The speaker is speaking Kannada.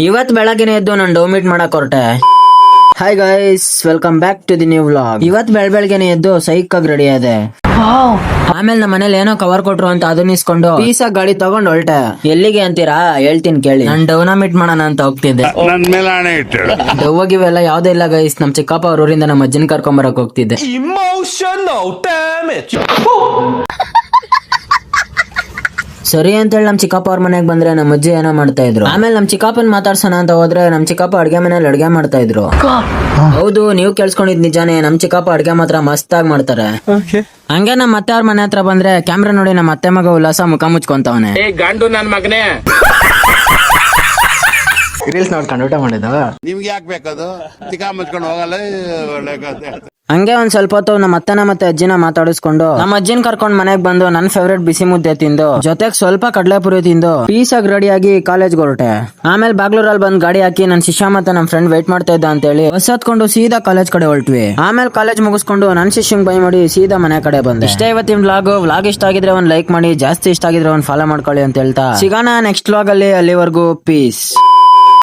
ಇವತ್ ಬೆಳಗ್ಗೆನೆ ಎದ್ದು ನಾನು ಡವ್ ಮೀಟ್ ಮಾಡಕ್ ಹೊರಟೆ. Hi guys, welcome back to the new vlog. ಇವತ್ ಬೆಳಗ್ಗೆನೆ ಎದ್ದು ಸೈಕ್ ಆಗಿ ರೆಡಿ ಆದೆ. ಆಮೇಲೆ ನಮ್ಮ ಮನೇಲಿ ಏನೋ ಕವರ್ ಕೊಟ್ರು ಅಂತ ಅದನ್ನ ಇಸ್ಕೊಂಡು ಪೀಸಾ ಗಾಡಿ ತಗೊಂಡ್ ಹೊರಟೆ. ಎಲ್ಲಿಗೆ ಅಂತೀರಾ? ಹೇಳ್ತೀನಿ ಕೇಳಿ. ನಾನು ಡವ್ನ ಮೀಟ್ ಮಾಡೋಣ ಅಂತ ಹೋಗ್ತಿದ್ದೆ. ನನ್ ಮೇಲೆ ಆಣೆ ಇಟ್ಟು ಡವ್ ಇವೆಲ್ಲ ಯಾವ್ದೇ ಇಲ್ಲ ಗೈಸ್. ನಮ್ ಚಿಕ್ಕಪ್ಪ ಅವ್ರ ಊರಿಂದ ನಮ್ಮ ಅಜ್ಜನ್ ಕರ್ಕೊಂಡ್ ಬರಕ್ ಹೋಗ್ತಿದ್ದೆ. Emotional damage. ಸರಿ ಅಂತೇಳಿ ನಮ್ ಚಿಕ್ಕಪ್ಪ ಅವ್ರ ಮನೆಗ್ ಬಂದ್ರೆ ನಮ್ಮ ಅಜ್ಜಿ ಏನೋ ಮಾಡ್ತಾ ಇದ್ರು. ಆಮೇಲೆ ನಮ್ ಚಿಕ್ಕಪ್ಪನ್ ಮಾತಾಡ್ಸೋಣ ಅಂತ ಹೋದ್ರೆ ನಮ್ ಚಿಕ್ಕಪ್ಪ ಅಡ್ಗೆ ಮನೇಲಿ ಅಡ್ಗೆ ಮಾಡ್ತಾ ಇದ್ರು. ಹೌದು, ನೀವು ಕೇಳಿಸ್ಕೊಂಡಿದ್ ನಿಜಾನೇ. ನಮ್ ಚಿಕ್ಕಪ್ಪ ಅಡ್ಗೆ ಮಾತ್ರ ಮಸ್ತ್ ಆಗಿ ಮಾಡ್ತಾರೆ. ಹಂಗೆ ನಮ್ ಮತ್ತೆ ಅವ್ರ ಮನೆ ಹತ್ರ ಬಂದ್ರೆ ಕ್ಯಾಮ್ರಾ ನೋಡಿ ನಮ್ಮ ಅತ್ತೆ ಮಗ ಉಲ್ಲಾಸ ಮುಖ ಮುಚ್ಕೊಂತವನೆ. ಗಂಡು ನನ್ ಮಗನೇ. ರೀಲ್ಸ್ ನೋಡ್ಕೊಂಡು ಊಟ ಮಾಡಿದ. ನಿಮ್ಗೆ ಯಾಕೆ ಬೇಕದು? ಚಿಕ್ಕ ಮುಚ್ಕೊಂಡು ಹೋಗಲ್ಲ. ಒಳ್ಳೆ ಕಥೆ. ಹಂಗೆ ಒಂದ್ ಸ್ವಲ್ಪ ಹೊತ್ತು ನಮ್ಮ ಅತ್ತನ ಮತ್ತೆ ಅಜ್ಜಿನ ಮಾತಾಡಿಸ್ಕೊಂಡು ನಮ್ಮ ಅಜ್ಜಿನ ಕರ್ಕೊಂಡ್ ಮನೆಗ್ ಬಂದು ನನ್ ಫೇವ್ರೇಟ್ ಬಿಸಿ ಮುದ್ದೆ ತಿಂದು ಜೊತೆಗ್ ಸ್ವಲ್ಪ ಕಡಲೆಪುರಿ ತಿಂದು ಪೀಸಾಗಿ ರೆಡಿ ಆಗಿ ಕಾಲೇಜ್ ಹೊರಟೆ. ಆಮೇಲೆ ಬಾಗ್ಲೂರಲ್ಲಿ ಬಂದ್ ಗಾಡಿ ಹಾಕಿ ನನ್ ಶಿಷ್ಯ ಮತ್ತೆ ನಮ್ ಫ್ರೆಂಡ್ ವೇಟ್ ಮಾಡ್ತಾ ಇದ್ದ ಅಂತ ಹೇಳಿ ಬಸ್ ಹತ್ಕೊಂಡು ಸೀದಾ ಕಾಲೇಜ್ ಕಡೆ ಹೊರಟ್ವಿ. ಆಮೇಲೆ ಕಾಲೇಜ್ ಮುಗಿಸ್ಕೊಂಡು ನನ್ ಶಿಷ್ಯಂಗ್ ಬೈ ಮಾಡಿ ಸೀದಾ ಮನೆ ಕಡೆ ಬಂದೆ. ಇಷ್ಟೇ ಇವತ್ತಿನ ವ್ಲಾಗ್ ಇಷ್ಟ ಆಗಿದ್ರೆ ಒಂದ್ ಲೈಕ್ ಮಾಡಿ, ಜಾಸ್ತಿ ಇಷ್ಟ ಆಗಿದ್ರೆ ಒಂದ್ ಫಾಲೋ ಮಾಡ್ಕೊಳ್ಳಿ ಅಂತ ಹೇಳ್ತಾ ಸಿಗೋಣ ನೆಕ್ಸ್ಟ್ ವ್ಲಾಗ್ ಅಲ್ಲಿ. ಅಲ್ಲಿವರೆಗೂ ಪೀಸ್.